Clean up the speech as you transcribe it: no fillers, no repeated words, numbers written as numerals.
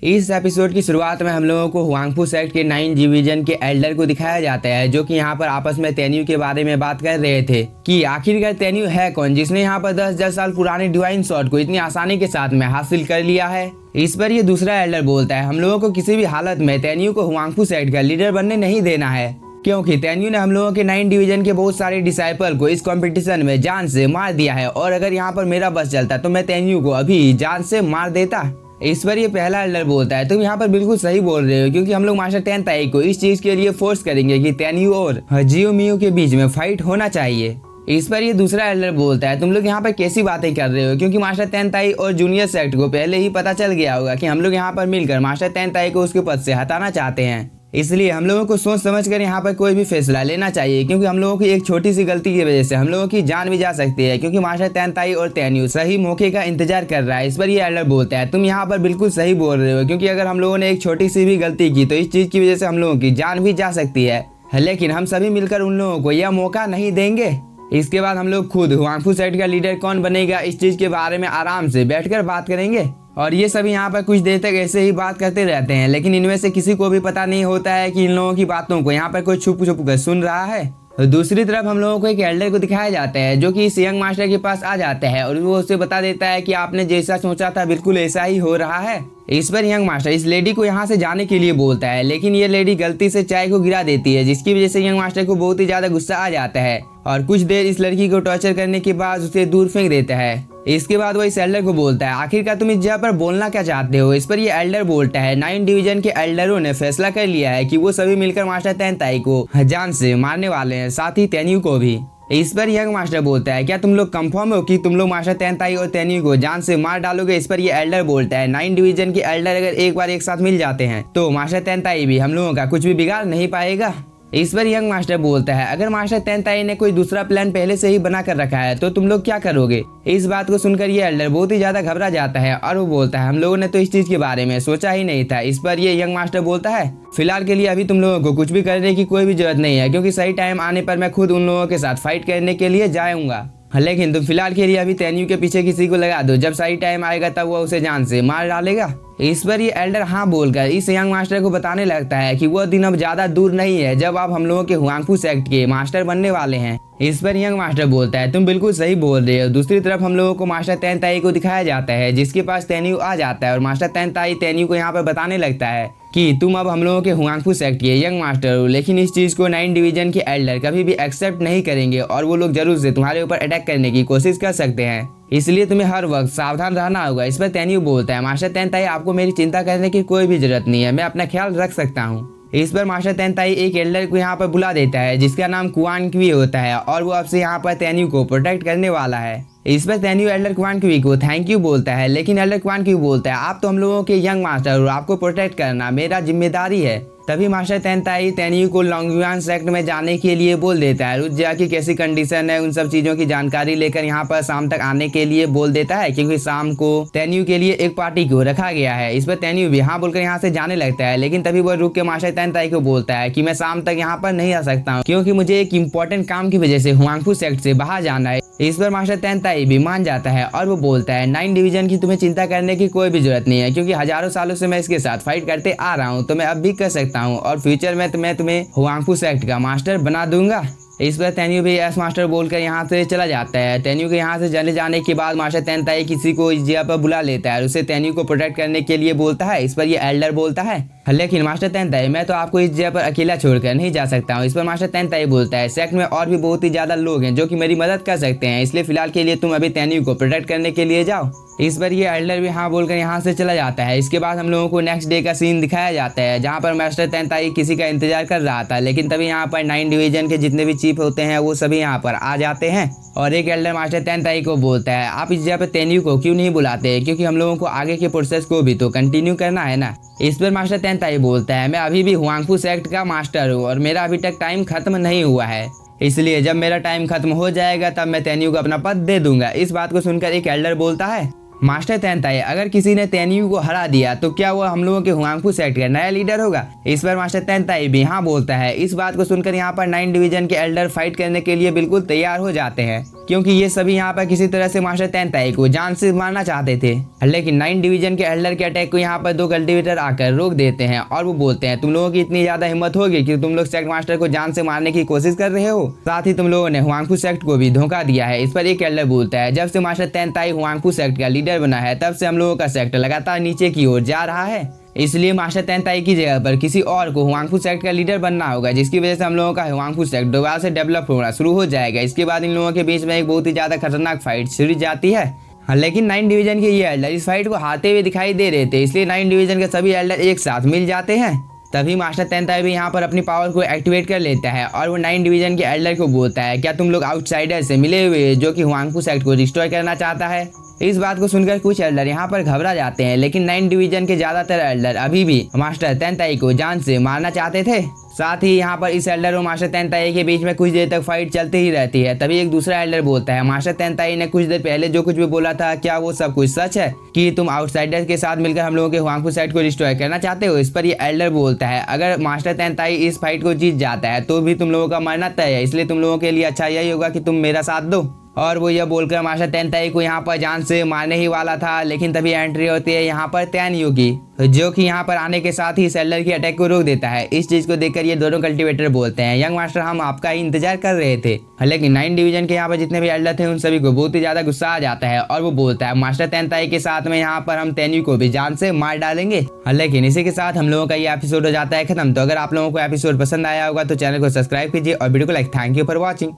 इस एपिसोड की शुरुआत में हम लोगों को हुआंगफू सेक्ट के 9 डिवीजन के एल्डर को दिखाया जाता है, जो कि यहाँ पर आपस में तेन्यू के बारे में बात कर रहे थे कि आखिरकार तेन्यू है कौन जिसने यहाँ पर 10,000 साल पुराने डिवाइन स्वॉर्ड को इतनी आसानी के साथ में हासिल कर लिया है। इस पर ये दूसरा एल्डर बोलता है, हम लोगों को किसी भी हालत में तेन्यू को हुआंगफू सेक्ट का लीडर बनने नहीं देना है, क्योंकि तेन्यू ने हम लोगों के 9 डिवीजन के बहुत सारे डिसाइपल को इस कंपटीशन में जान से मार दिया है, और अगर यहाँ पर मेरा बस चलता तो मैं तेन्यू को अभी जान से मार देता। इस पर ये पहला एल्डर बोलता है, तुम यहाँ पर बिल्कुल सही बोल रहे हो, क्योंकि हम लोग मास्टर टेन ताई को इस चीज के लिए फोर्स करेंगे कि तेन्यू और जियो मियो के बीच में फाइट होना चाहिए। इस पर ये दूसरा एल्डर बोलता है, तुम लोग यहाँ पर कैसी बातें कर रहे हो, क्योंकि मास्टर टेन ताई और जूनियर सेक्ट को पहले ही पता चल गया होगा कि हम लोग यहाँ पर मिलकर मास्टर टेन ताई को उसके पद से हटाना चाहते हैं। इसलिए हम लोगों को सोच समझ कर यहाँ पर कोई भी फैसला लेना चाहिए, क्योंकि हम लोगों की एक छोटी सी गलती की वजह से हम लोगों की जान भी जा सकती है, क्योंकि मास्टर टेन ताई और तेन्यू सही मौके का इंतजार कर रहा है। इस पर ये एल्डर बोलता है, तुम यहाँ पर बिल्कुल सही बोल रहे हो, क्योंकि अगर हम लोगों ने एक छोटी सी भी गलती की तो इस चीज की वजह से हम लोगों की जान भी जा सकती है, लेकिन हम सभी मिलकर उन लोगों को यह मौका नहीं देंगे। इसके बाद हम लोग खुद हुआंगफू सेक्ट का लीडर कौन बनेगा इस चीज के बारे में आराम से बैठकर बात करेंगे, और ये सभी यहाँ पर कुछ देर तक ऐसे ही बात करते रहते हैं, लेकिन इनमें से किसी को भी पता नहीं होता है कि इन लोगों की बातों को यहाँ पर कोई छुप छुप कर सुन रहा है। दूसरी तरफ हम लोगों को एक एल्डर को दिखाया जाता है, जो कि इस यंग मास्टर के पास आ जाता है और वो उसे बता देता है कि आपने जैसा सोचा था बिल्कुल ऐसा ही हो रहा है। इस पर यंग मास्टर इस लेडी को यहाँ से जाने के लिए बोलता है, लेकिन ये लेडी गलती से चाय को गिरा देती है, जिसकी वजह से यंग मास्टर को बहुत ही ज्यादा गुस्सा आ जाता है और कुछ देर इस लड़की को टॉर्चर करने के बाद उसे दूर फेंक देता है। इसके बाद वो इस एल्डर को बोलता है, आखिरकार तुम इस जगह पर बोलना क्या चाहते हो। इस पर ये एल्डर बोलता है, 9 डिवीजन के एल्डरों ने फैसला कर लिया है कि वो सभी मिलकर मास्टर टेन ताई को जान से मारने वाले हैं, साथ ही तेन्यू को भी। इस पर यंग मास्टर बोलता है, क्या तुम लोग कंफर्म हो कि तुम लोग मास्टर टेन ताई और तेन्यू को जान से मार डालोगे। इस पर ये एल्डर बोलता है, 9 डिवीजन के एल्डर अगर एक बार एक साथ मिल जाते हैं तो मास्टर टेन ताई भी हम लोगों का कुछ भी बिगाड़ नहीं पाएगा। इस पर यंग मास्टर बोलता है, अगर मास्टर टेन ताई ने कोई दूसरा प्लान पहले से ही बना कर रखा है तो तुम लोग क्या करोगे। इस बात को सुनकर ये एल्डर बहुत ही ज्यादा घबरा जाता है और वो बोलता है, हम लोगों ने तो इस चीज के बारे में सोचा ही नहीं था। इस पर ये यंग मास्टर बोलता है, फिलहाल के लिए अभी तुम लोगों को कुछ भी करने की कोई भी जरूरत नहीं है, क्योंकि सही टाइम आने पर मैं खुद उन लोगों के साथ फाइट करने के लिए जाऊंगा, लेकिन तुम फिलहाल के लिए अभी तेन्यू के पीछे किसी को लगा दो, जब सही टाइम आएगा तब वो उसे जान से मार डालेगा। इस पर ये एल्डर हाँ बोलकर इस यंग मास्टर को बताने लगता है कि वो दिन अब ज्यादा दूर नहीं है जब आप हम लोगों के हुआंगफू सेक्ट के मास्टर बनने वाले हैं। इस पर यंग मास्टर बोलता है, तुम बिल्कुल सही बोल रहे हो। दूसरी तरफ हम लोगों को मास्टर टेन ताई को दिखाया जाता है, जिसके पास तेन्यू आ जाता है और मास्टर टेन ताई तेन्यू को यहाँ पर बताने लगता है कि तुम अब हम लोगों के हुआंगफू सेक्ट के यंग मास्टर हो, लेकिन इस चीज को 9 डिवीजन के एल्डर कभी भी एक्सेप्ट नहीं करेंगे और वो लोग जरूर से तुम्हारे ऊपर अटैक करने की कोशिश कर सकते हैं, इसलिए तुम्हें हर वक्त सावधान रहना होगा। इस पर तेन्यू बोलता है, मास्टर टेन ताई आपको मेरी चिंता करने की कोई भी जरूरत नहीं है, मैं अपना ख्याल रख सकता हूँ। इस पर मास्टर टेन ताई एक एल्डर को यहाँ पर बुला देता है, जिसका नाम कुआन क्वी होता है, और वो अब से यहाँ पर तेन्यू को प्रोटेक्ट करने वाला है। इस पर तेन्यू एल्डर कुआन क्वी को थैंक यू बोलता है, लेकिन एल्डर कुआन क्वी बोलता है, आप तो हम लोगों के यंग मास्टर हो, आपको प्रोटेक्ट करना मेरा जिम्मेदारी है। तभी मास्टर टेन ताई तेन्यू को लॉन्गयुआन सेक्ट में जाने के लिए बोल देता है, उस जगह की कैसी कंडीशन है उन सब चीजों की जानकारी लेकर यहाँ पर शाम तक आने के लिए बोल देता है, क्योंकि शाम को तेन्यू के लिए एक पार्टी को रखा गया है। इस पर तेन्यू भी हाँ बोलकर यहाँ से जाने लगता है, लेकिन तभी वो रुक के मास्टर टेन ताई को बोलता है कि मैं शाम तक यहाँ पर नहीं आ सकता हूँ, क्योंकि मुझे एक इम्पोर्टेंट काम की वजह से हुआंगफू सेक्ट से बाहर जाना है। इस पर मास्टर टेन ताई भी मान जाता है और वो बोलता है, 9 डिवीजन की तुम्हें चिंता करने की कोई भी जरूरत नहीं है, क्योंकि हजारों सालों से मैं इसके साथ फाइट करते आ रहा हूँ, तो मैं अब भी कर सकता हूँ और फ्यूचर में मैं तुम्हें हुआंगफू सेक्ट का मास्टर बना दूंगा। इस पर तेन्यू भी एस मास्टर बोलकर यहाँ से चला जाता है। तेन्यू के यहाँ से चले जाने के बाद मास्टर टेन ताई किसी को इस जगह पर बुला लेता है और उसे तेन्यू को प्रोटेक्ट करने के लिए बोलता है। इस पर ये एल्डर बोलता है, लेकिन मास्टर टेन ताई मैं तो आपको इस जगह पर अकेला छोड़कर नहीं जा सकता हूँ। इस पर मास्टर टेन ताई बोलता है, सेक्ट में और भी बहुत ही ज्यादा लोग हैं जो कि मेरी मदद कर सकते हैं, इसलिए फिलहाल के लिए तुम अभी तेन्यू को प्रोटेक्ट करने के लिए जाओ। इस पर ये एल्डर भी हाँ बोलकर यहाँ से चला जाता है। इसके बाद हम लोगों को नेक्स्ट डे का सीन दिखाया जाता है, जहाँ पर मास्टर टेन ताई किसी का इंतजार कर रहा था, लेकिन तभी यहाँ पर 9 डिवीजन के जितने भी चीफ होते हैं वो सभी यहाँ पर आ जाते हैं और एक एल्डर मास्टर टेन ताई को बोलता है, आप इस जगह पर तेन्यू को क्यों नहीं बुलाते, क्योंकि हम लोगों को आगे के प्रोसेस को भी तो कंटिन्यू करना है ना। इस पर मास्टर टेन ताई बोलता है, मैं अभी भी हुआंगफू सेक्ट का मास्टर हूँ और मेरा अभी तक टाइम खत्म नहीं हुआ है, इसलिए जब मेरा टाइम खत्म हो जाएगा तब मैं तेन्यू को अपना पद दे दूंगा। इस बात को सुनकर एक एल्डर बोलता है, मास्टर तेनताई, अगर किसी ने तेन्यू को हरा दिया तो क्या वो हम लोगों के हुआंगफू सेक्ट का नया लीडर होगा? इस पर मास्टर तेनताई भी हाँ बोलता है। इस बात को सुनकर यहाँ पर 9 डिवीजन के एल्डर फाइट करने के लिए बिल्कुल तैयार हो जाते हैं, क्योंकि ये सभी यहाँ पर किसी तरह से मास्टर तेनताई को जान से मारना चाहते थे। लेकिन 9 डिवीजन के एल्डर के अटैक को यहाँ पर 2 कल्टिवेटर आकर रोक देते हैं और वो बोलते हैं, तुम लोगों की इतनी ज्यादा हिम्मत होगी कि तुम लोग सेक्ट मास्टर को जान से मारने की कोशिश कर रहे हो? साथ ही तुम लोगों ने हुआंगफू सेक्ट को भी धोखा दिया है। इस पर एक एल्डर बोलता है, जब से मास्टर तेनताई हुआंगफू सेक्ट का लीडर बना है तब से हम लोगों का सेक्ट लगातार नीचे की ओर जा रहा है, इसलिए मास्टर तेनताई की जगह पर किसी और को हुआंगफू सेक्ट का लीडर बनना होगा, जिसकी वजह से हम लोगों का हुआंगफू सेक्ट दोबारा से डेवलप होना शुरू हो जाएगा। इसके बाद इन लोगों के बीच में एक बहुत ही ज्यादा खतरनाक फाइट शुरू जाती है। लेकिन 9 डिवीजन के ये एल्डर इस फाइट को हारते हुए दिखाई दे रहे थे, इसलिए 9 डिवीजन के सभी एल्डर एक साथ मिल जाते हैं। तभी मास्टर तेनताई भी यहाँ पर अपनी पावर को एक्टिवेट कर लेता है और वो 9 डिवीजन के एल्डर को बोलता है, क्या तुम लोग आउटसाइडर से मिले हुए जो कि हुआंगफू सेक्ट को डिस्ट्रॉय करना चाहता है? इस बात को सुनकर कुछ एल्डर यहाँ पर घबरा जाते हैं, लेकिन 9 डिवीजन के ज्यादातर एल्डर अभी भी मास्टर तेनताई को जान से मारना चाहते थे। साथ ही यहाँ पर इस एल्डर और मास्टर तेनताई के बीच में कुछ देर तक फाइट चलती ही रहती है। तभी एक दूसरा एल्डर बोलता है, मास्टर तेनताई ने कुछ देर पहले जो कुछ भी बोला था, क्या वो सब कुछ सच है कि तुम आउटसाइडर के साथ मिलकर हम लोगों के हुआंगफू सेक्ट को डिस्ट्रॉय करना चाहते हो? इस पर ये एल्डर बोलता है, अगर मास्टर तेनताई इस फाइट को जीत जाता है तो भी तुम लोगों का मरना तय है, इसलिए तुम लोगों के लिए अच्छा यही होगा कि तुम मेरा साथ दो। और वो यह बोलकर मास्टर तेनताई को यहाँ पर जान से मारने ही वाला था, लेकिन तभी एंट्री होती है यहाँ पर तेन्यू की, जो कि यहाँ पर आने के साथ ही सेल्लर की अटैक को रोक देता है। इस चीज को देखकर ये दोनों कल्टिवेटर बोलते हैं, यंग मास्टर हम आपका ही इंतजार कर रहे थे। लेकिन 9 डिवीजन के यहाँ पर जितने भी एल्डर थे उन सभी को बहुत ही ज्यादा गुस्सा आ जाता है और वो बोलता है, मास्टर तेनताई के साथ में यहाँ पर हम तेन्यू को भी जान से मार डालेंगे। लेकिन इसी के साथ हम लोगों का ये एपिसोड हो जाता है खत्म। तो अगर आप लोगों को एपिसोड पसंद आया होगा तो चैनल को सब्सक्राइब कीजिए और वीडियो को like. Thank you for watching.